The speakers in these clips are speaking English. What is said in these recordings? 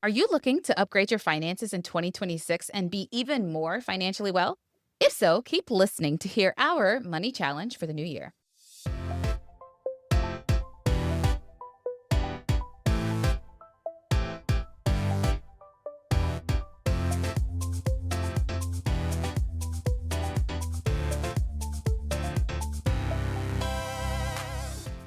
Are you looking to upgrade your finances in 2026 and be even more financially well? If so, keep listening to hear our money challenge for the new year.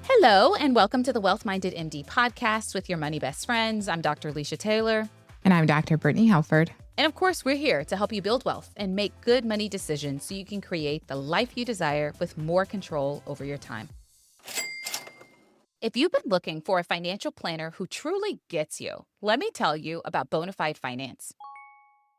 Hello, and welcome to the Wealth Minded MD podcast with your money best friends. I'm Dr. Alicia Taylor. And I'm Dr. Brittany Halford. And of course, we're here to help you build wealth and make good money decisions so you can create the life you desire with more control over your time. If you've been looking for a financial planner who truly gets you, let me tell you about Bonafide Finance.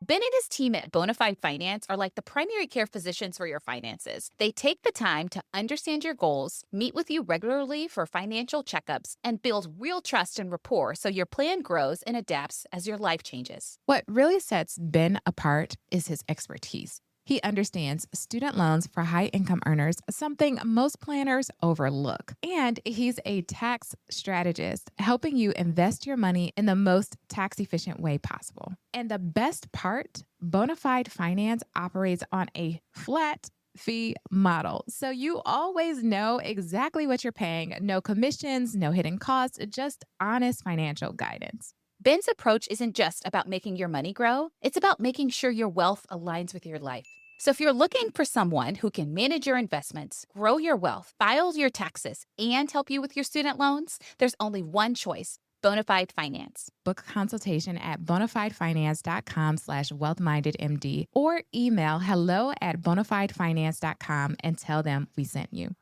Ben and his team at Bonafide Finance are like the primary care physicians for your finances. They take the time to understand your goals, meet with you regularly for financial checkups, and build real trust and rapport so your plan grows and adapts as your life changes. What really sets Ben apart is his expertise. He understands student loans for high-income earners, something most planners overlook. And he's a tax strategist, helping you invest your money in the most tax-efficient way possible. And the best part, Bonafide Finance operates on a flat fee model. So you always know exactly what you're paying. No commissions, no hidden costs, just honest financial guidance. Ben's approach isn't just about making your money grow, it's about making sure your wealth aligns with your life. So if you're looking for someone who can manage your investments, grow your wealth, file your taxes, and help you with your student loans, there's only one choice: Bonafide Finance. Book a consultation at bonafidefinance.com/wealthmindedmd or email hello@bonafidefinance.com and tell them we sent you.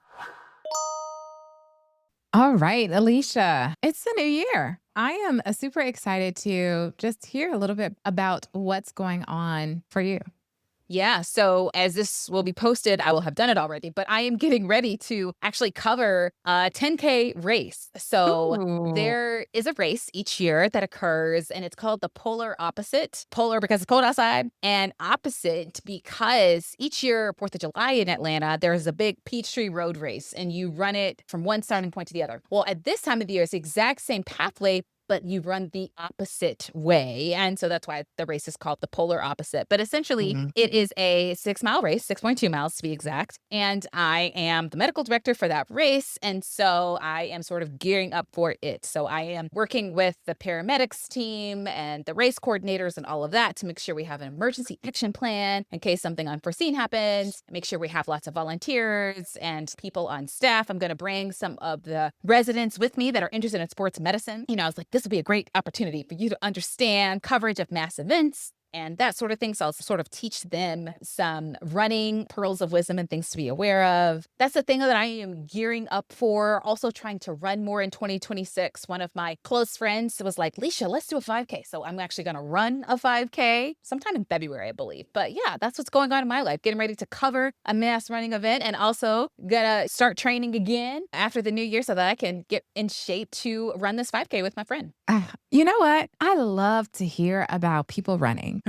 All right, Alicia, it's the new year. I am super excited to just hear a little bit about what's going on for you. Yeah, so as this will be posted, I will have done it already, but I am getting ready to actually cover a 10K race. So Ooh. there is a race each year that occurs, and it's called the Polar Opposite. Polar because it's cold outside, and opposite because each year, 4th of July in Atlanta, there's a big Peachtree Road race, and you run it from one starting point to the other. Well, at this time of the year, it's the exact same pathway, but you run the opposite way. And so that's why the race is called the Polar Opposite. But essentially, it is a 6-mile race, 6.2 miles to be exact. And I am the medical director for that race. And so I am sort of gearing up for it. So I am working with the paramedics team and the race coordinators and all of that to make sure we have an emergency action plan in case something unforeseen happens, make sure we have lots of volunteers and people on staff. I'm going to bring some of the residents with me that are interested in sports medicine. I was like, this would be a great opportunity for you to understand coverage of mass events and that sort of thing. So I'll sort of teach them some running pearls of wisdom and things to be aware of. That's the thing that I am gearing up for. Also trying to run more in 2026. One of my close friends was like, Leisha, let's do a 5K. So I'm actually going to run a 5K sometime in February, I believe. But yeah, that's what's going on in my life. Getting ready to cover a mass running event and also gonna start training again after the new year so that I can get in shape to run this 5K with my friend. You know what? I love to hear about people running.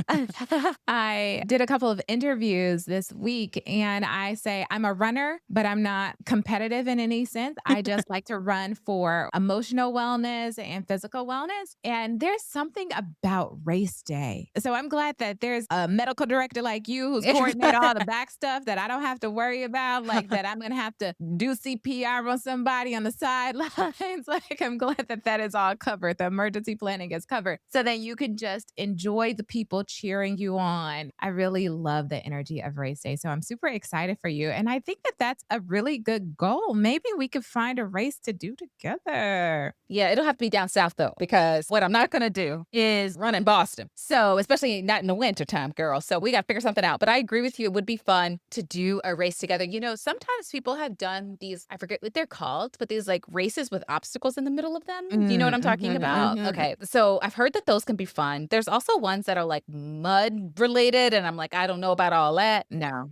I did a couple of interviews this week and I say I'm a runner, but I'm not competitive in any sense. I just like to run for emotional wellness and physical wellness. And there's something about race day. So I'm glad that there's a medical director like you who's coordinating all the back stuff that I don't have to worry about, like that I'm going to have to do CPR on somebody on the sidelines. Like I'm glad that that is all covered. The emergency planning is covered so that you can just enjoy the people cheering you on. I really love the energy of race day. So I'm super excited for you. And I think that that's a really good goal. Maybe we could find a race to do together. Yeah, it'll have to be down south though, because what I'm not going to do is run in Boston. So, especially not in the winter time, girl. So we got to figure something out. But I agree with you. It would be fun to do a race together. Sometimes people have done these, I forget what they're called, but these like races with obstacles in the middle of them. Do you know what I'm talking about? Okay. So I've heard that those can be fun. There's also ones that are like mud related. And I'm like, I don't know about all that. No.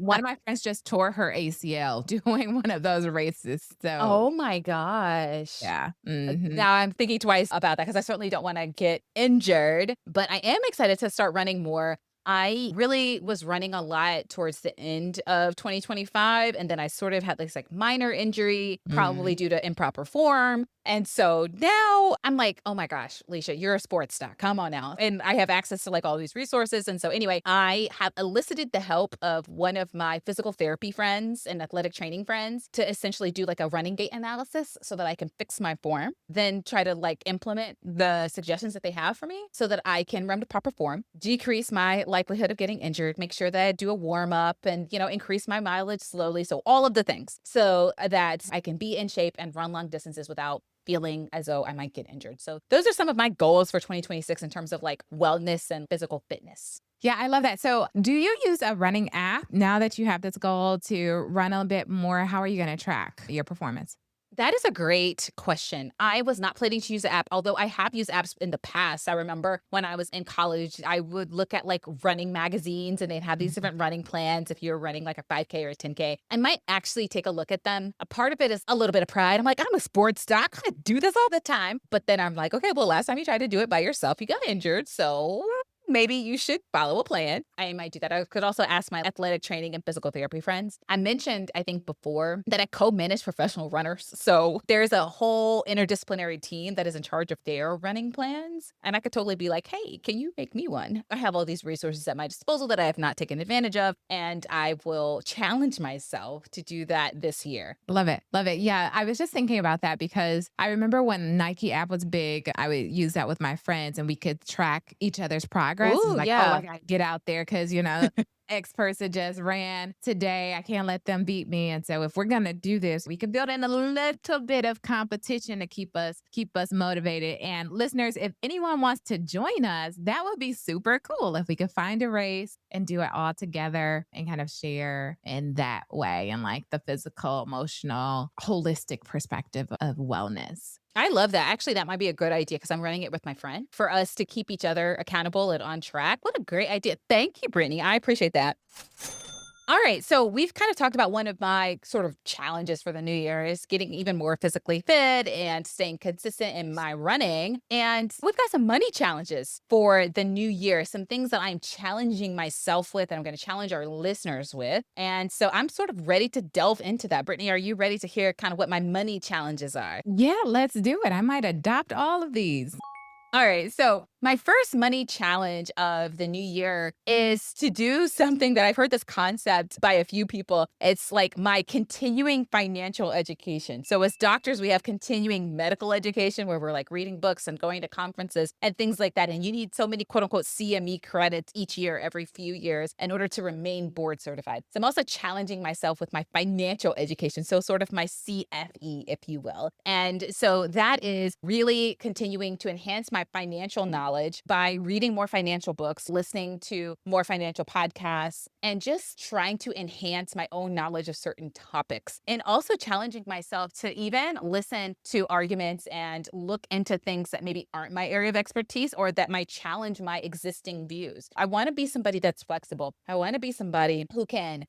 One of my friends just tore her ACL doing one of those races. So, Oh my gosh. yeah. Now I'm thinking twice about that because I certainly don't want to get injured, but I am excited to start running more. I really was running a lot towards the end of 2025, and then I sort of had this like minor injury, probably Mm. due to improper form. And so now I'm like, oh my gosh, Leisha, you're a sports doc. Come on now. And I have access to like all these resources. And so anyway, I have elicited the help of one of my physical therapy friends and athletic training friends to essentially do like a running gait analysis so that I can fix my form, then try to like implement the suggestions that they have for me so that I can run with proper form, decrease my likelihood of getting injured, make sure that I do a warm up and, increase my mileage slowly. So all of the things so that I can be in shape and run long distances without feeling as though I might get injured. So those are some of my goals for 2026 in terms of like wellness and physical fitness. Yeah, I love that. So, do you use a running app now that you have this goal to run a bit more? How are you going to track your performance? That is a great question. I was not planning to use the app, although I have used apps in the past. I remember when I was in college, I would look at like running magazines and they'd have these Mhm. different running plans if you're running like a 5K or a 10K. I might actually take a look at them. A part of it is a little bit of pride. I'm like, I'm a sports doc. I do this all the time. But then I'm like, okay, well, last time you tried to do it by yourself, you got injured. So maybe you should follow a plan. I might do that. I could also ask my athletic training and physical therapy friends. I mentioned, I think before, that I co manage professional runners. So there's a whole interdisciplinary team that is in charge of their running plans. And I could totally be like, hey, can you make me one? I have all these resources at my disposal that I have not taken advantage of. And I will challenge myself to do that this year. Love it. Love it. Yeah. I was just thinking about that because I remember when Nike app was big, I would use that with my friends and we could track each other's progress. It's Ooh, like, oh, I yeah. got to get out there because, X person just ran today. I can't let them beat me. And so if we're gonna do this, we can build in a little bit of competition to keep us motivated. And listeners, if anyone wants to join us, that would be super cool if we could find a race and do it all together and kind of share in that way and like the physical, emotional, holistic perspective of wellness. I love that. Actually, that might be a good idea because I'm running it with my friend for us to keep each other accountable and on track. What a great idea. Thank you, Brittany. I appreciate that. All right. So we've kind of talked about one of my sort of challenges for the new year is getting even more physically fit and staying consistent in my running. And we've got some money challenges for the new year, some things that I'm challenging myself with and I'm going to challenge our listeners with. And so I'm sort of ready to delve into that. Brittany, are you ready to hear kind of what my money challenges are? Yeah, let's do it. I might adopt all of these. All right. So, my first money challenge of the new year is to do something that I've heard this concept by a few people. It's like my continuing financial education. So, as doctors, we have continuing medical education where we're like reading books and going to conferences and things like that. And you need so many quote unquote CME credits each year, every few years, in order to remain board certified. So, I'm also challenging myself with my financial education. So, sort of my CFE, if you will. And so, that is really continuing to enhance my financial knowledge by reading more financial books, listening to more financial podcasts, and just trying to enhance my own knowledge of certain topics. And also challenging myself to even listen to arguments and look into things that maybe aren't my area of expertise or that might challenge my existing views. I want to be somebody that's flexible. I want to be somebody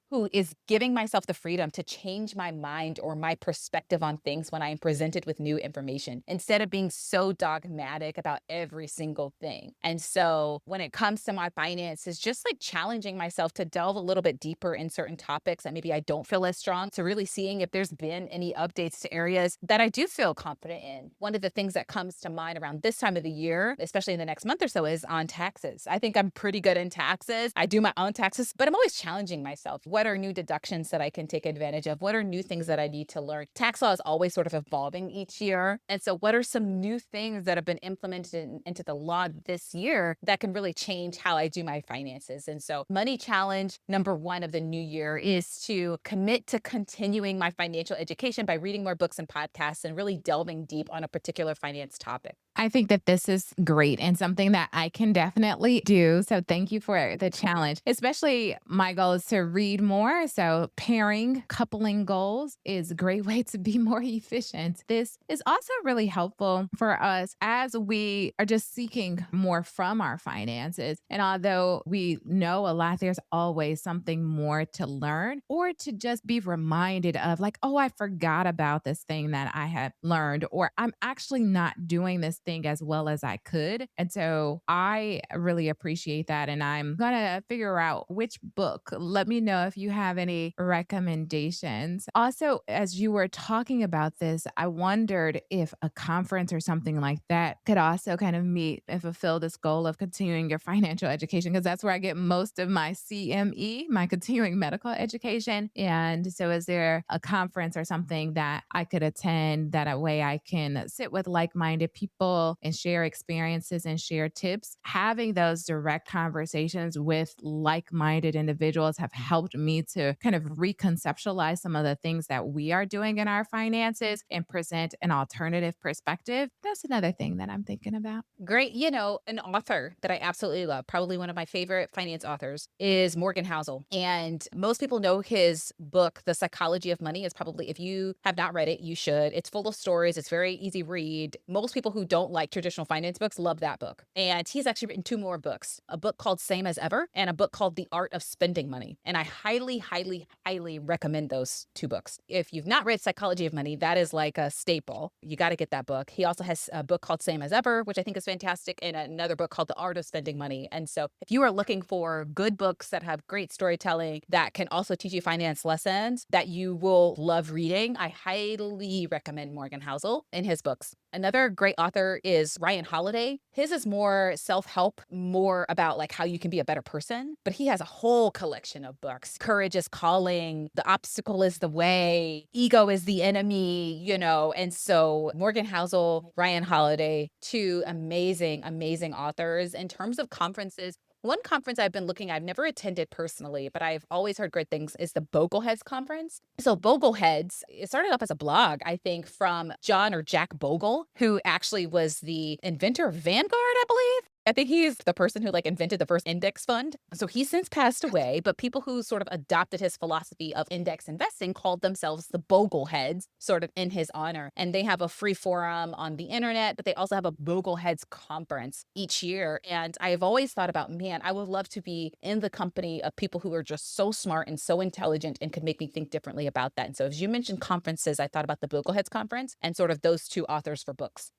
who is giving myself the freedom to change my mind or my perspective on things when I am presented with new information instead of being so dogmatic about every single thing. And so when it comes to my finances, just like challenging myself to delve a little bit deeper in certain topics that maybe I don't feel as strong, to really seeing if there's been any updates to areas that I do feel confident in. One of the things that comes to mind around this time of the year, especially in the next month or so, is on taxes. I think I'm pretty good in taxes. I do my own taxes, but I'm always challenging myself. What are new deductions that I can take advantage of? What are new things that I need to learn? Tax law is always sort of evolving each year. And so what are some new things that have been implemented into the law this year that can really change how I do my finances? And so money challenge number one of the new year is to commit to continuing my financial education by reading more books and podcasts and really delving deep on a particular finance topic. I think that this is great and something that I can definitely do. So thank you for the challenge. Especially my goal is to read more. So pairing, coupling goals is a great way to be more efficient. This is also really helpful for us as we are just seeking learning more from our finances. And although we know a lot, there's always something more to learn or to just be reminded of, like, oh, I forgot about this thing that I had learned, or I'm actually not doing this thing as well as I could. And so I really appreciate that. And I'm going to figure out which book. Let me know if you have any recommendations. Also, as you were talking about this, I wondered if a conference or something like that could also kind of meet and fulfill this goal of continuing your financial education, because that's where I get most of my CME, my continuing medical education. And so, is there a conference or something that I could attend that a way I can sit with like minded people and share experiences and share tips? Having those direct conversations with like minded individuals have helped me to kind of reconceptualize some of the things that we are doing in our finances and present an alternative perspective. That's another thing that I'm thinking about. Great. You know, an author that I absolutely love, probably one of my favorite finance authors, is Morgan Housel. And most people know his book, The Psychology of Money. Is probably, if you have not read it, you should. It's full of stories. It's very easy read. Most people who don't like traditional finance books love that book. And he's actually written two more books, a book called Same as Ever and a book called The Art of Spending Money. And I highly, highly, highly recommend those two books. If you've not read Psychology of Money, that is like a staple. You got to get that book. He also has a book called Same as Ever, which I think is fantastic, and another book called The Art of Spending Money. And so if you are looking for good books that have great storytelling that can also teach you finance lessons that you will love reading, I highly recommend Morgan Housel and his books. Another great author is Ryan Holiday. His is more self-help, more about like how you can be a better person, but he has a whole collection of books. Courage is Calling, The Obstacle is the Way, Ego is the Enemy, you know. And so Morgan Housel, Ryan Holiday, two amazing, amazing authors. In terms of conferences, one conference I've been looking, I've never attended personally, but I've always heard great things, is the Bogleheads conference. So Bogleheads, it started up as a blog, I think, from John or Jack Bogle, who actually was the inventor of Vanguard, I believe. I think he's the person who like invented the first index fund. So he's since passed away, but people who sort of adopted his philosophy of index investing called themselves the Bogleheads, sort of in his honor. And they have a free forum on the internet, but they also have a Bogleheads conference each year. And I've always thought about, man, I would love to be in the company of people who are just so smart and so intelligent and could make me think differently about that. And so as you mentioned conferences, I thought about the Bogleheads conference and sort of those two authors for books.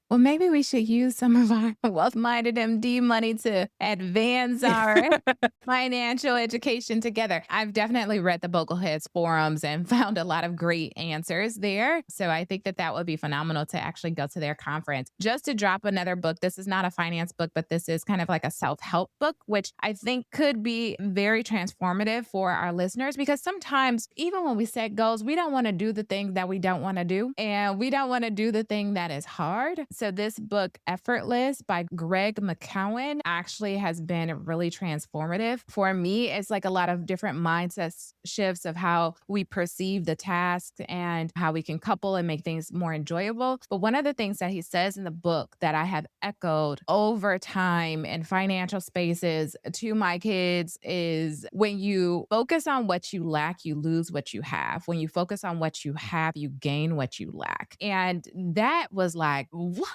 Well, maybe we should use some of our wealth minded MD money to advance our financial education together. I've definitely read the Bogleheads forums and found a lot of great answers there. So I think that that would be phenomenal to actually go to their conference. Just to drop another book, this is not a finance book, but this is kind of like a self help book, which I think could be very transformative for our listeners, because sometimes, even when we set goals, we don't want to do the thing that we don't want to do, and we don't want to do the thing that is hard. So this book, Effortless by Greg McKeown, actually has been really transformative. For me, it's like a lot of different mindset shifts of how we perceive the task and how we can couple and make things more enjoyable. But one of the things that he says in the book that I have echoed over time in financial spaces to my kids is, when you focus on what you lack, you lose what you have. When you focus on what you have, you gain what you lack. And that was like, what?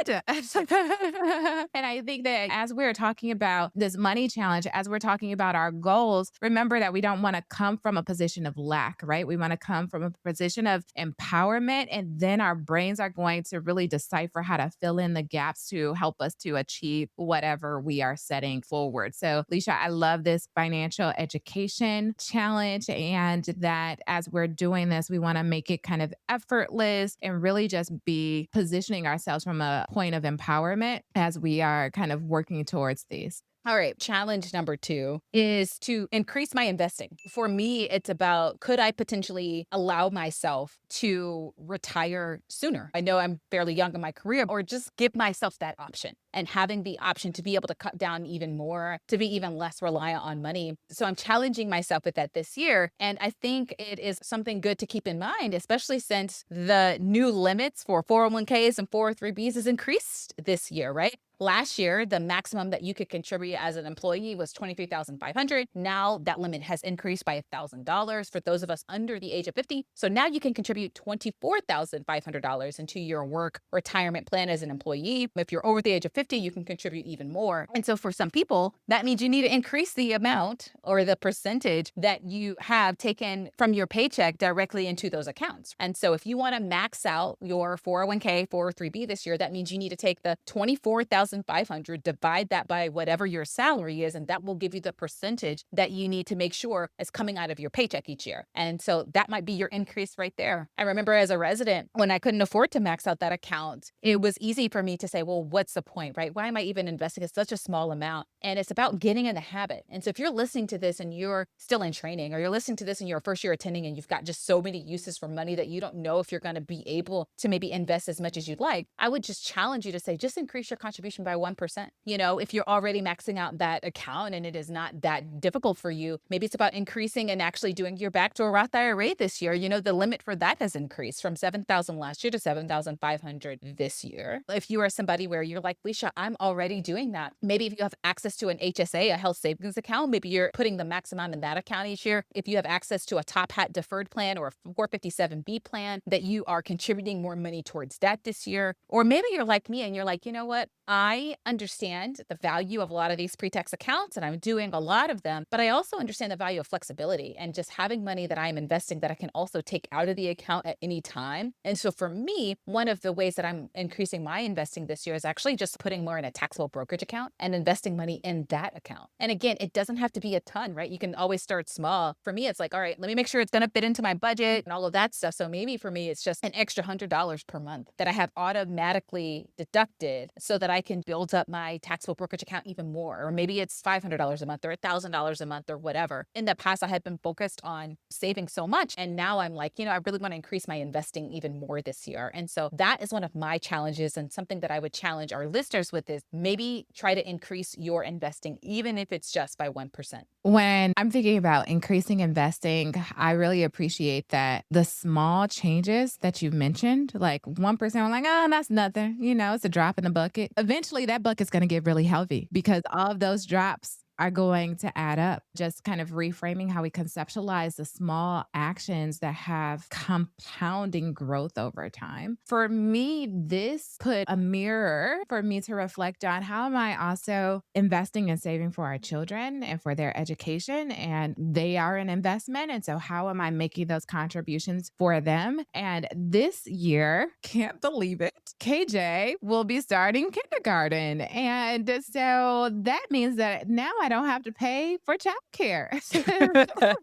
And I think that as we're talking about this money challenge, as we're talking about our goals, remember that we don't want to come from a position of lack, right? We want to come from a position of empowerment, and then our brains are going to really decipher how to fill in the gaps to help us to achieve whatever we are setting forward. So, Leisha, I love this financial education challenge, and that as we're doing this, we want to make it kind of effortless and really just be positioning ourselves from a point of empowerment as we are kind of working towards these. All right. Challenge number two is to increase my investing. For me, it's about, could I potentially allow myself to retire sooner? I know I'm fairly young in my career, or just give myself that option, and having the option to be able to cut down even more, to be even less reliant on money. So I'm challenging myself with that this year. And I think it is something good to keep in mind, especially since the new limits for 401ks and 403bs is increased this year, right? last year, the maximum that you could contribute as an employee was 23,500. Now that limit has increased by $1,000 for those of us under the age of 50. So now you can contribute $24,500 into your work retirement plan as an employee. If you're over the age of 50, you can contribute even more. And so for some people, that means you need to increase the amount or the percentage that you have taken from your paycheck directly into those accounts. And so if you want to max out your 401k, 403b this year, that means you need to take the 24,500, divide that by whatever your salary is, and that will give you the percentage that you need to make sure is coming out of your paycheck each year. And so that might be your increase right there. I remember as a resident, when I couldn't afford to max out that account, it was easy for me to say, well, what's the point, right? Why am I even investing in such a small amount? And it's about getting in the habit. And so if you're listening to this and you're still in training, or you're listening to this and you're first year attending and you've got just so many uses for money that you don't know if you're going to be able to maybe invest as much as you'd like, I would just challenge you to say, just increase your contribution by 1%. If you're already maxing out that account and it is not that difficult for you, maybe it's about increasing and actually doing your backdoor Roth IRA this year. The limit for that has increased from 7,000 last year to 7,500 this year. If you are somebody where you're like, Leisha, I'm already doing that. Maybe if you have access to an HSA, a health savings account, maybe you're putting the max amount in that account each year. If you have access to a Top Hat deferred plan or a 457B plan, that you are contributing more money towards that this year. Or maybe you're like me and you're like, you know what? I understand the value of a lot of these pre-tax accounts and I'm doing a lot of them, but I also understand the value of flexibility and just having money that I'm investing that I can also take out of the account at any time. And so for me, one of the ways that I'm increasing my investing this year is actually just putting more in a taxable brokerage account and investing money in that account. And again, it doesn't have to be a ton, right? You can always start small. For me, it's like, all right, let me make sure it's going to fit into my budget and all of that stuff. So maybe for me, it's just an extra $100 per month that I have automatically deducted so that I can build up my taxable brokerage account even more. Or maybe it's $500 a month or $1,000 a month or whatever. In the past, I had been focused on saving so much. And now I'm like, I really want to increase my investing even more this year. And so that is one of my challenges, and something that I would challenge our listeners with is maybe try to increase your investing, even if it's just by 1%. When I'm thinking about increasing investing, I really appreciate that the small changes that you've mentioned, like 1%, I'm like, oh, that's nothing. It's a drop in the bucket. Eventually, that bucket's going to get really heavy because all of those drops are going to add up. Just kind of reframing how we conceptualize the small actions that have compounding growth over time. For me, this put a mirror for me to reflect on how am I also investing and saving for our children and for their education, and they are an investment. And so how am I making those contributions for them? And this year, can't believe it, KJ will be starting kindergarten. And so that means that now I don't have to pay for childcare.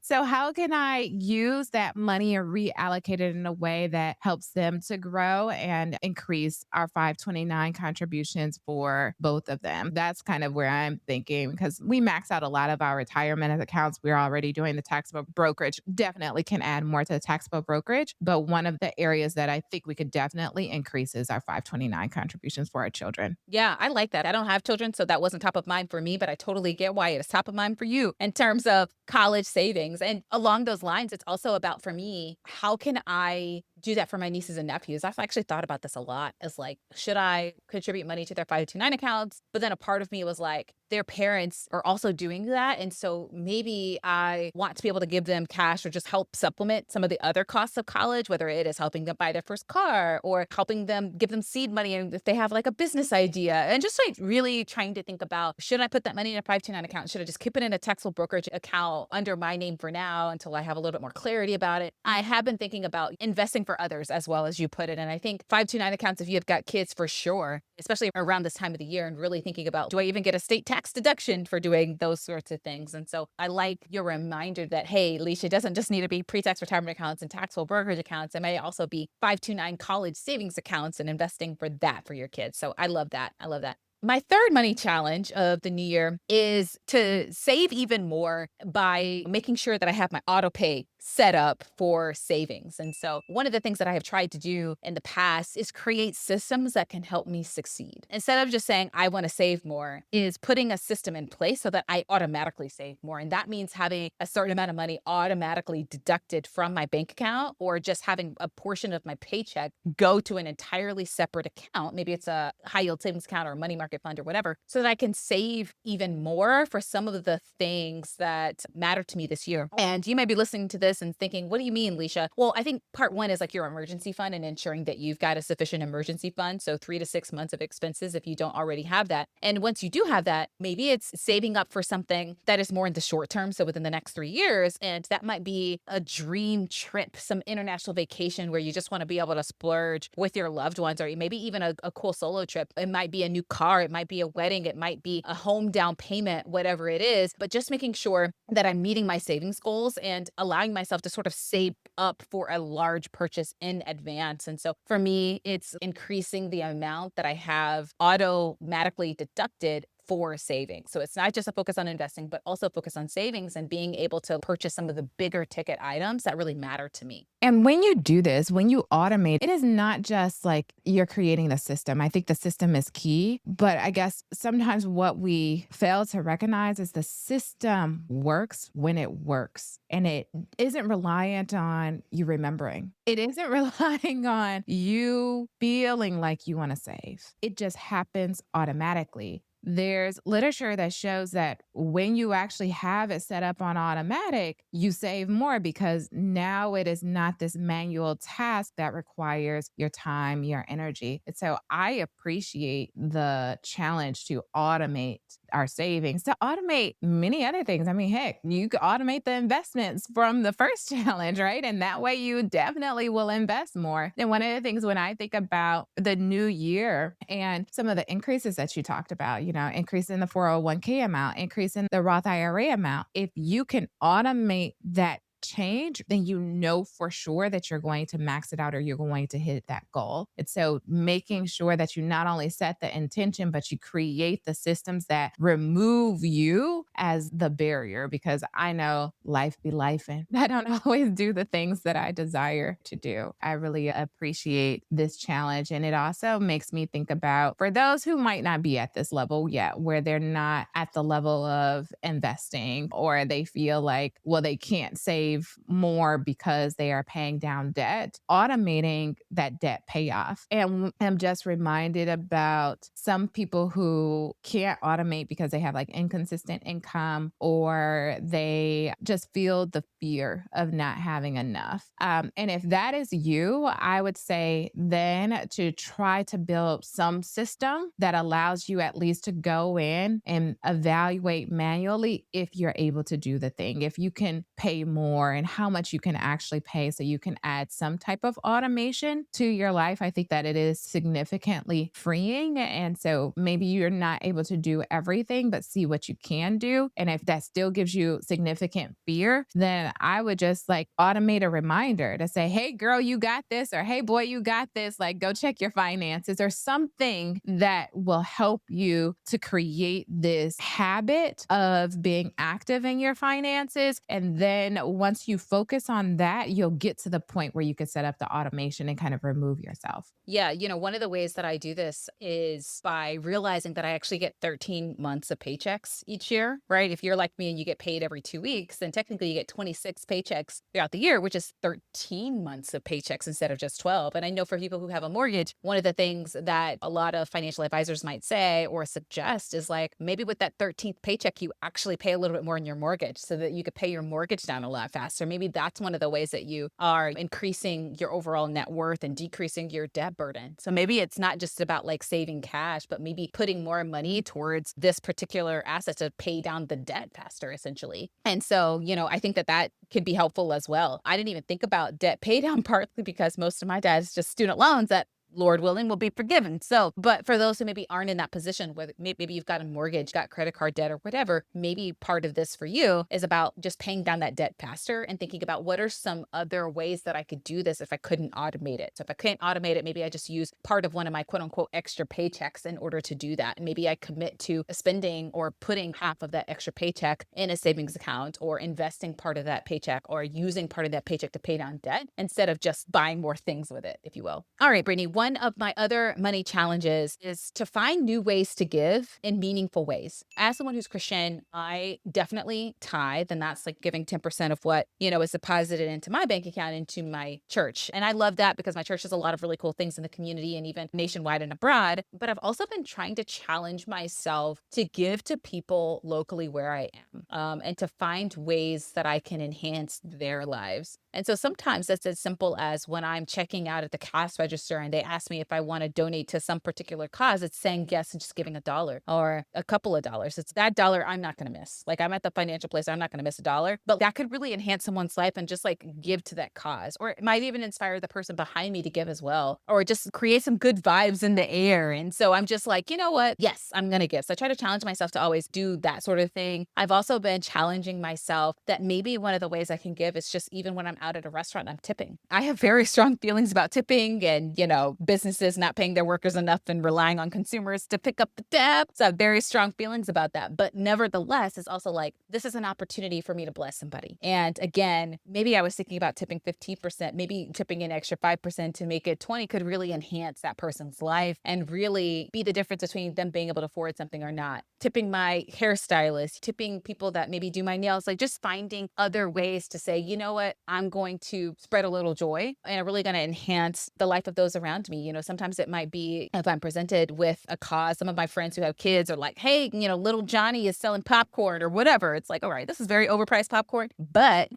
So how can I use that money and reallocate it in a way that helps them to grow and increase our 529 contributions for both of them? That's kind of where I'm thinking, because we max out a lot of our retirement accounts. We're already doing the taxable brokerage. Definitely can add more to the taxable brokerage. But one of the areas that I think we could definitely increase is our 529 contributions for our children. Yeah, I like that. I don't have children, so that wasn't top of mind for me, but I totally get why it's top of mind for you in terms of college savings. And along those lines, it's also about, for me, how can I do that for my nieces and nephews? I've actually thought about this a lot, as like, should I contribute money to their 529 accounts? But then a part of me was like, their parents are also doing that. And so maybe I want to be able to give them cash or just help supplement some of the other costs of college, whether it is helping them buy their first car or helping them give them seed money. And if they have like a business idea, and just like really trying to think about, should I put that money in a 529 account? Should I just keep it in a taxable brokerage account under my name for now until I have a little bit more clarity about it? I have been thinking about investing for others as well, as you put it. And I think 529 accounts, if you've got kids, for sure, especially around this time of the year, and really thinking about, do I even get a state tax deduction for doing those sorts of things? And so I like your reminder that, hey, Leisha, doesn't just need to be pre-tax retirement accounts and taxable brokerage accounts. It may also be 529 college savings accounts and investing for that for your kids. So I love that. I love that. My third money challenge of the new year is to save even more by making sure that I have my auto pay set up for savings. And so, one of the things that I have tried to do in the past is create systems that can help me succeed. Instead of just saying, I want to save more, is putting a system in place so that I automatically save more. And that means having a certain amount of money automatically deducted from my bank account, or just having a portion of my paycheck go to an entirely separate account. Maybe it's a high yield savings account or a money market fund or whatever, so that I can save even more for some of the things that matter to me this year. And you may be listening to this and thinking, what do you mean, Leisha? Well, I think part one is like your emergency fund and ensuring that you've got a sufficient emergency fund. So 3 to 6 months of expenses if you don't already have that. And once you do have that, maybe it's saving up for something that is more in the short term. So within the next 3 years. And that might be a dream trip, some international vacation where you just want to be able to splurge with your loved ones, or maybe even a cool solo trip. It might be a new car. It might be a wedding. It might be a home down payment, whatever it is. But just making sure that I'm meeting my savings goals and allowing myself to sort of save up for a large purchase in advance. And so for me, it's increasing the amount that I have automatically deducted for savings. So it's not just a focus on investing, but also focus on savings and being able to purchase some of the bigger ticket items that really matter to me. And when you do this, when you automate, it is not just like you're creating the system. I think the system is key, but I guess sometimes what we fail to recognize is the system works when it works, and it isn't reliant on you remembering. It isn't relying on you feeling like you want to save. It just happens automatically. There's literature that shows that when you actually have it set up on automatic, you save more because now it is not this manual task that requires your time, your energy. And so I appreciate the challenge to automate our savings, to automate many other things. I mean, heck, you could automate the investments from the first challenge, right? And that way you definitely will invest more. And one of the things when I think about the new year and some of the increases that you talked about, increase in the 401k amount, increase in the Roth IRA amount, if you can automate that change, then you know for sure that you're going to max it out or you're going to hit that goal. And so making sure that you not only set the intention, but you create the systems that remove you as the barrier, because I know life be life and I don't always do the things that I desire to do. I really appreciate this challenge. And it also makes me think about for those who might not be at this level yet, where they're not at the level of investing or they feel like, well, they can't save more because they are paying down debt, automating that debt payoff. And I'm just reminded about some people who can't automate because they have like inconsistent income or they just feel the fear of not having enough. And if that is you, I would say then to try to build some system that allows you at least to go in and evaluate manually if you're able to do the thing, if you can pay more and how much you can actually pay so you can add some type of automation to your life. I think that it is significantly freeing. And so maybe you're not able to do everything, but see what you can do. And if that still gives you significant fear, then I would just like automate a reminder to say, hey, girl, you got this, or hey, boy, you got this. Like, go check your finances or something that will help you to create this habit of being active in your finances. And then once you focus on that, you'll get to the point where you can set up the automation and kind of remove yourself. Yeah, one of the ways that I do this is by realizing that I actually get 13 months of paychecks each year, right? If you're like me and you get paid every 2 weeks, then technically you get 26 paychecks throughout the year, which is 13 months of paychecks instead of just 12. And I know for people who have a mortgage, one of the things that a lot of financial advisors might say or suggest is like maybe with that 13th paycheck, you actually pay a little bit more in your mortgage so that you could pay your mortgage down a lot faster. Maybe that's one of the ways that you are increasing your overall net worth and decreasing your debt burden. So maybe it's not just about like saving cash, but maybe putting more money towards this particular asset to pay down the debt faster, essentially. And so, I think that that could be helpful as well. I didn't even think about debt pay down partly because most of my debt is just student loans that Lord willing, will be forgiven. So, but for those who maybe aren't in that position, where maybe you've got a mortgage, got credit card debt or whatever, maybe part of this for you is about just paying down that debt faster and thinking about what are some other ways that I could do this if I couldn't automate it. So if I can't automate it, maybe I just use part of one of my quote unquote extra paychecks in order to do that. And maybe I commit to spending or putting half of that extra paycheck in a savings account, or investing part of that paycheck, or using part of that paycheck to pay down debt instead of just buying more things with it, if you will. All right, Brittany, one of my other money challenges is to find new ways to give in meaningful ways. As someone who's Christian, I definitely tithe, and that's like giving 10% of what, is deposited into my bank account into my church. And I love that because my church does a lot of really cool things in the community and even nationwide and abroad. But I've also been trying to challenge myself to give to people locally where I am, and to find ways that I can enhance their lives. And so sometimes that's as simple as when I'm checking out at the cash register and they ask me if I want to donate to some particular cause, it's saying yes and just giving $1 or a couple of dollars. It's that dollar I'm not going to miss. Like, I'm at the financial place, I'm not going to miss $1, but that could really enhance someone's life and just like give to that cause. Or it might even inspire the person behind me to give as well, or just create some good vibes in the air. And so I'm just like, you know what? Yes, I'm going to give. So I try to challenge myself to always do that sort of thing. I've also been challenging myself that maybe one of the ways I can give is just even when I'm out at a restaurant, I'm tipping. I have very strong feelings about tipping and, businesses not paying their workers enough and relying on consumers to pick up the tab. So I have very strong feelings about that. But nevertheless, it's also like, this is an opportunity for me to bless somebody. And again, maybe I was thinking about tipping 15%, maybe tipping an extra 5% to make it 20 could really enhance that person's life and really be the difference between them being able to afford something or not. Tipping my hairstylist, tipping people that maybe do my nails, like just finding other ways to say, you know what, I'm going to spread a little joy and I'm really going to enhance the life of those around me. Sometimes it might be if I'm presented with a cause, some of my friends who have kids are like, hey, little Johnny is selling popcorn or whatever. It's like, all right, this is very overpriced popcorn, but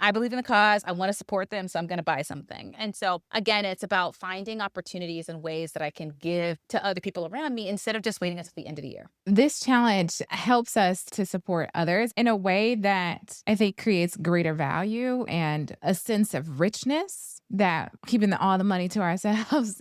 I believe in the cause. I want to support them. So I'm going to buy something. And so again, it's about finding opportunities and ways that I can give to other people around me instead of just waiting until the end of the year. This challenge helps us to support others in a way that I think creates greater value and a sense of richness that keeping all the money to ourselves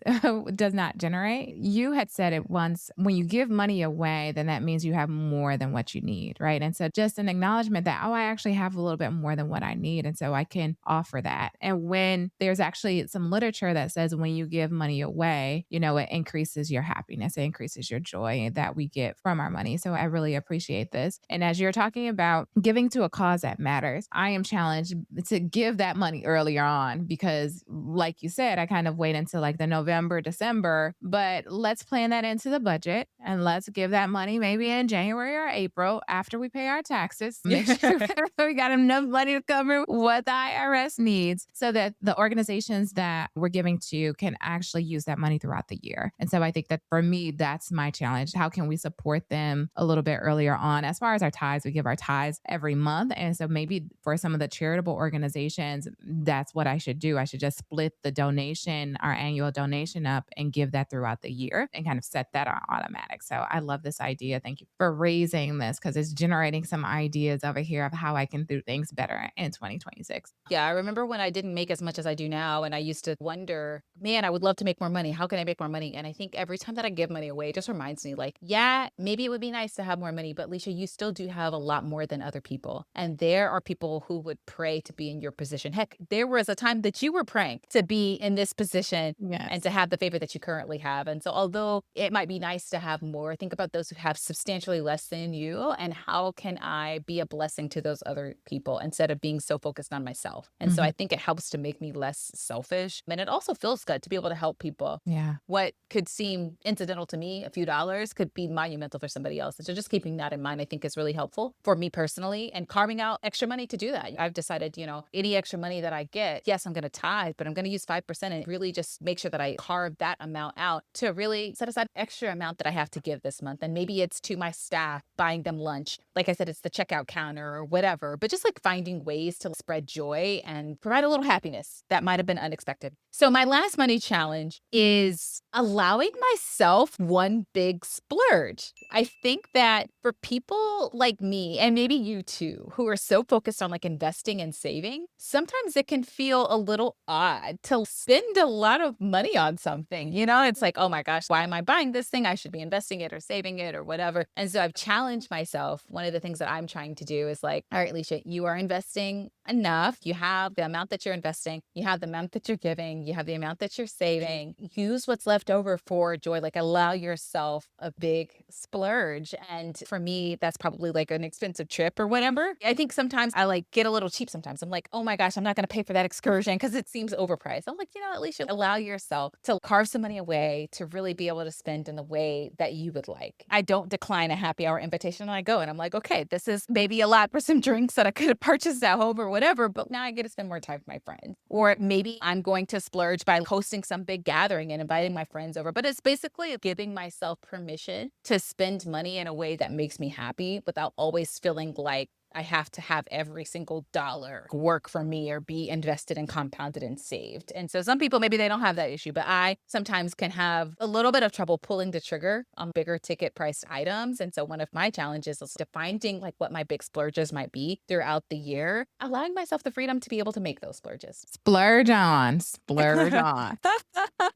does not generate. You had said it once, when you give money away, then that means you have more than what you need, right? And so just an acknowledgement that, oh, I actually have a little bit more than what I need. And so I can offer that. And when there's actually some literature that says when you give money away, it increases your happiness, it increases your joy that we get from our money. So I really appreciate this. And as you're talking about giving to a cause that matters, I am challenged to give that money earlier on because, like you said, I kind of wait until like the November, December, but let's plan that into the budget and let's give that money maybe in January or April after we pay our taxes. Make sure we got enough money to cover what the IRS needs so that the organizations that we're giving to can actually use that money throughout the year. And so I think that for me, that's my challenge. How can we support them a little bit earlier on? As far as our tithes, we give our tithes every month. And so maybe for some of the charitable organizations, that's what I should do. I should just split the donation, our annual donation up and give that throughout the year and kind of set that on automatic. So I love this idea. Thank you for raising this because it's generating some ideas over here of how I can do things better in 2026. Yeah, I remember when I didn't make as much as I do now, and I used to wonder, man, I would love to make more money. How can I make more money? And I think every time that I give money away, it just reminds me, like, yeah, maybe it would be nice to have more money, but Leisha, you still do have a lot more than other people. And there are people who would pray to be in your position. Heck, there was a time that you were praying to be in this position and Yes. to have the favor that you currently have. And so, although it might be nice to have more, think about those who have substantially less than you and how can I be a blessing to those other people instead of being so focused on myself. And so I Mhm. think it helps to make me less selfish. And it also feels good to be able to help people. Yeah. What could seem incidental to me, a few dollars, could be monumental for somebody else. And so just keeping that in mind, I think is really helpful for me personally and carving out extra money to do that. I've decided, any extra money that I get, yes, I'm going to tithe, but I'm going to use 5% and really just make sure that I carve that amount out to really set aside extra amount that I have to give this month. And maybe it's to my staff, buying them lunch. Like I said, it's the checkout counter or whatever, but just like finding ways to spread joy and provide a little happiness that might have been unexpected. So my last money challenge is allowing myself one big splurge. I think that for people like me, and maybe you too, who are so focused on like investing and saving, sometimes it can feel a little odd to spend a lot of money on something. It's like, oh my gosh, why am I buying this thing? I should be investing it or saving it or whatever. And so I've challenged myself. One of the things that I'm trying to do is like, all right, Alicia, you are investing enough. You have the amount that you're investing, you have the amount that you're giving, you have the amount that you're saving. Use what's left over for joy. Like, allow yourself a big splurge. And for me, that's probably like an expensive trip or whatever. I think sometimes I like get a little cheap sometimes. I'm like, oh my gosh, I'm not going to pay for that excursion because it seems overpriced. I'm like, at least you allow yourself to carve some money away to really be able to spend in the way that you would like. I don't decline a happy hour invitation, and I go and I'm like, okay, this is maybe a lot for some drinks that I could have purchased at home or whatever, but now I get to spend more time with my friends. Or maybe I'm going to splurge by hosting some big gathering and inviting my friends over. But it's basically giving myself permission to spend money in a way that makes me happy without always feeling like I have to have every single dollar work for me or be invested and compounded and saved. And so some people, maybe they don't have that issue, but I sometimes can have a little bit of trouble pulling the trigger on bigger ticket priced items. And so one of my challenges is defining like what my big splurges might be throughout the year, allowing myself the freedom to be able to make those splurges. Splurge on, splurge on.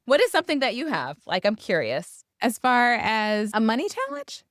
What is something that you have? Like, I'm curious. As far as a money challenge?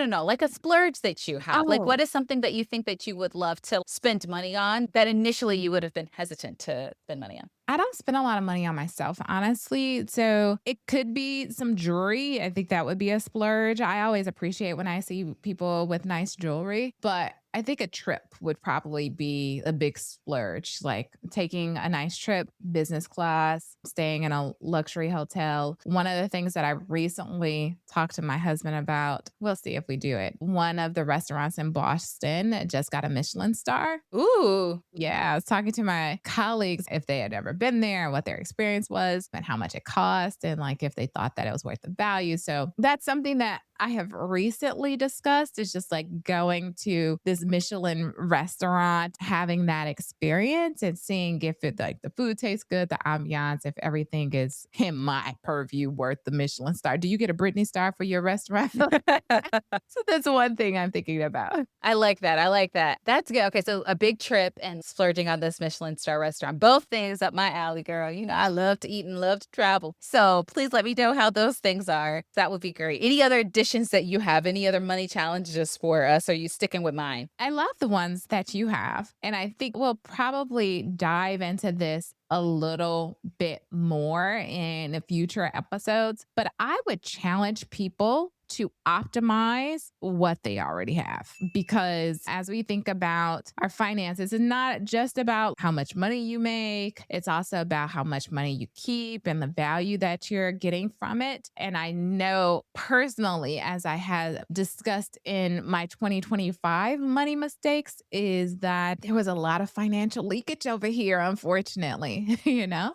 No. Like a splurge that you have. Like, Oh. what is something that you think that you would love to spend money on that initially you would have been hesitant to spend money on? I don't spend a lot of money on myself, honestly. So it could be some jewelry. I think that would be a splurge. I always appreciate when I see people with nice jewelry, but I think a trip would probably be a big splurge, like taking a nice trip, business class, staying in a luxury hotel. One of the things that I recently talked to my husband about, we'll see if we do it. One of the restaurants in Boston just got a Michelin star. Ooh. Yeah, I was talking to my colleagues if they had ever been there, what their experience was, and how much it cost, and like if they thought that it was worth the value. So that's something that I have recently discussed is just like going to this Michelin restaurant, having that experience and seeing if it like the food tastes good, the ambiance, if everything is in my purview worth the Michelin star. Do you get a Brittany star for your restaurant? So that's one thing I'm thinking about. I like that. I like that. That's good. Okay, so a big trip and splurging on this Michelin star restaurant. Both things up my alley, girl. I love to eat and love to travel. So please let me know how those things are. That would be great. Any other additions that you have? Any other money challenges for us? Are you sticking with mine? I love the ones that you have. And I think we'll probably dive into this a little bit more in future episodes. But I would challenge people to optimize what they already have. Because as we think about our finances, it's not just about how much money you make, it's also about how much money you keep and the value that you're getting from it. And I know personally, as I had discussed in my 2025 money mistakes, is that there was a lot of financial leakage over here, unfortunately,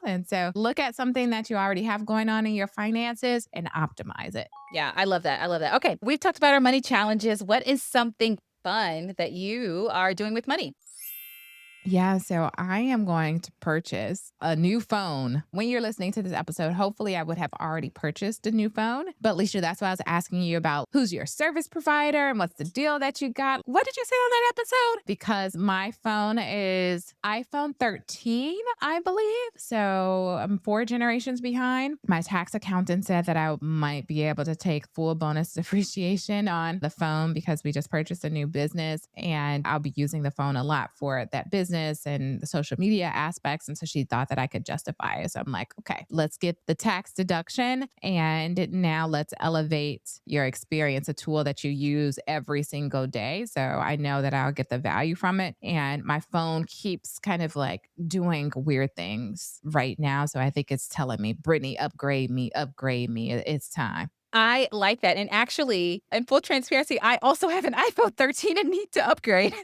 And so look at something that you already have going on in your finances and optimize it. Yeah, I love that. I love that. Okay, we've talked about our money challenges. What is something fun that you are doing with money? Yeah, so I am going to purchase a new phone. When you're listening to this episode, hopefully I would have already purchased a new phone. But Alicia, that's why I was asking you about who's your service provider and what's the deal that you got. What did you say on that episode? Because my phone is iPhone 13, I believe. So I'm 4 generations behind. My tax accountant said that I might be able to take full bonus depreciation on the phone because we just purchased a new business and I'll be using the phone a lot for that business and the social media aspects. And so she thought that I could justify it. So I'm like, okay, let's get the tax deduction. And now let's elevate your experience, a tool that you use every single day. So I know that I'll get the value from it. And my phone keeps kind of like doing weird things right now. So I think it's telling me, Brittany, upgrade me, upgrade me. It's time. I like that. And actually, in full transparency, I also have an iPhone 13 and need to upgrade.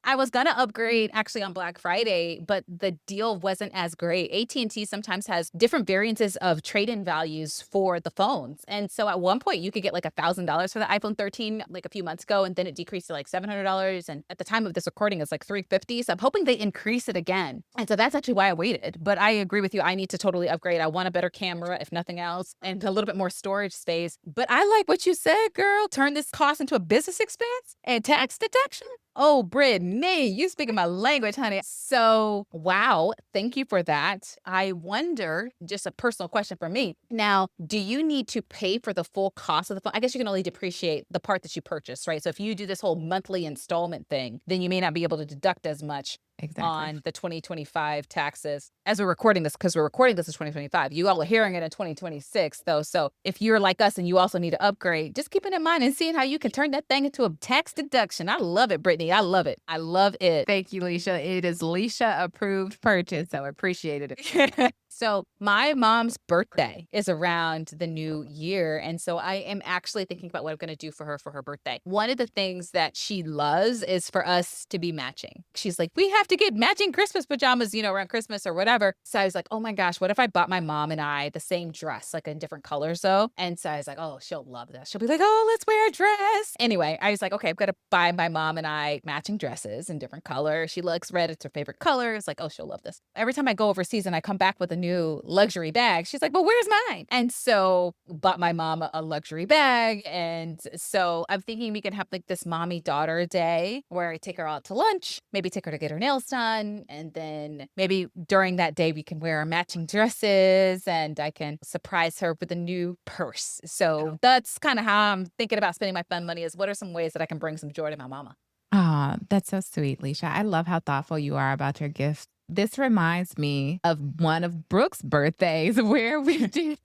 I was gonna upgrade actually on Black Friday, but the deal wasn't as great. AT&T sometimes has different variances of trade-in values for the phones. And so at one point you could get like $1,000 for the iPhone 13 like a few months ago, and then it decreased to like $700. And at the time of this recording, it's like $350. So I'm hoping they increase it again. And so that's actually why I waited. But I agree with you. I need to totally upgrade. I want a better camera, if nothing else, and a little bit more storage space. But I like what you said, girl. Turn this cost into a business expense and tax deduction. Oh, Brittany, you speaking my language, honey. So, wow, thank you for that. I wonder, just a personal question for me. Now, do you need to pay for the full cost of the phone? I guess you can only depreciate the part that you purchase, right? So if you do this whole monthly installment thing, then you may not be able to deduct as much Exactly. on the 2025 taxes as we're recording this, because we're recording this in 2025. You all are hearing it in 2026, though. So if you're like us and you also need to upgrade, just keeping in mind and seeing how you can turn that thing into a tax deduction. I love it, Brittany. I love it. I love it. Thank you, Leisha. It is Leisha approved purchase, so appreciated it. So my mom's birthday is around the new year. And so I am actually thinking about what I'm going to do for her birthday. One of the things that she loves is for us to be matching. She's like, we have to get matching Christmas pajamas, around Christmas or whatever. So I was like, oh my gosh, what if I bought my mom and I the same dress, like in different colors though? And so I was like, oh, she'll love this. She'll be like, oh, let's wear a dress. Anyway, I was like, okay, I'm going to buy my mom and I matching dresses in different colors. She likes red. It's her favorite color. It's like, oh, she'll love this. Every time I go overseas and I come back with a new luxury bag, she's like, well, where's mine? And so bought my mom a luxury bag. And so I'm thinking we can have like this mommy daughter day where I take her out to lunch, maybe take her to get her nails done. And then maybe during that day, we can wear our matching dresses and I can surprise her with a new purse. So that's kind of how I'm thinking about spending my fun money, is what are some ways that I can bring some joy to my mama? Ah, that's so sweet, Leisha. I love how thoughtful you are about your gifts. This reminds me of one of Brooke's birthdays where we did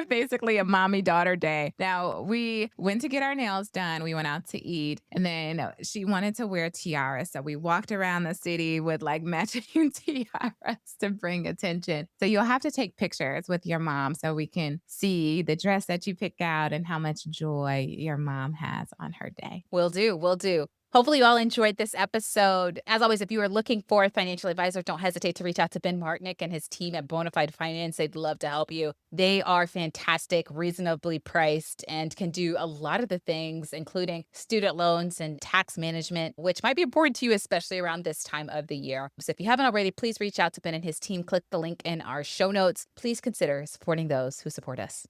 basically a mommy daughter day. Now, we went to get our nails done. We went out to eat, and then she wanted to wear tiaras. So we walked around the city with like matching tiaras to bring attention. So you'll have to take pictures with your mom so we can see the dress that you pick out and how much joy your mom has on her day. Will do. Will do. Hopefully, you all enjoyed this episode. As always, if you are looking for a financial advisor, don't hesitate to reach out to Ben Martnick and his team at Bonafide Finance. They'd love to help you. They are fantastic, reasonably priced, and can do a lot of the things, including student loans and tax management, which might be important to you, especially around this time of the year. So if you haven't already, please reach out to Ben and his team. Click the link in our show notes. Please consider supporting those who support us.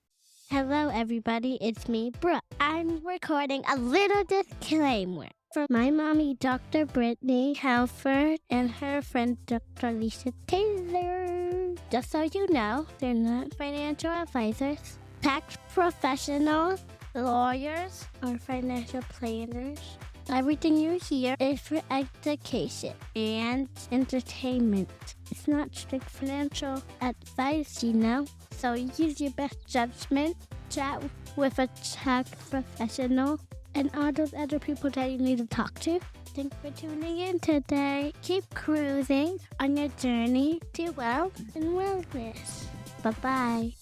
Hello, everybody. It's me, Brooke. I'm recording a little disclaimer for my mommy, Dr. Brittany Halford, and her friend, Dr. Lisa Taylor. Just so you know, they're not financial advisors, tax professionals, lawyers, or financial planners. Everything you hear is for education and entertainment. It's not strict financial advice, So use your best judgment, chat with a tax professional, and all those other people that you need to talk to. Thanks for tuning in today. Keep cruising on your journey to wealth and wellness. Bye-bye.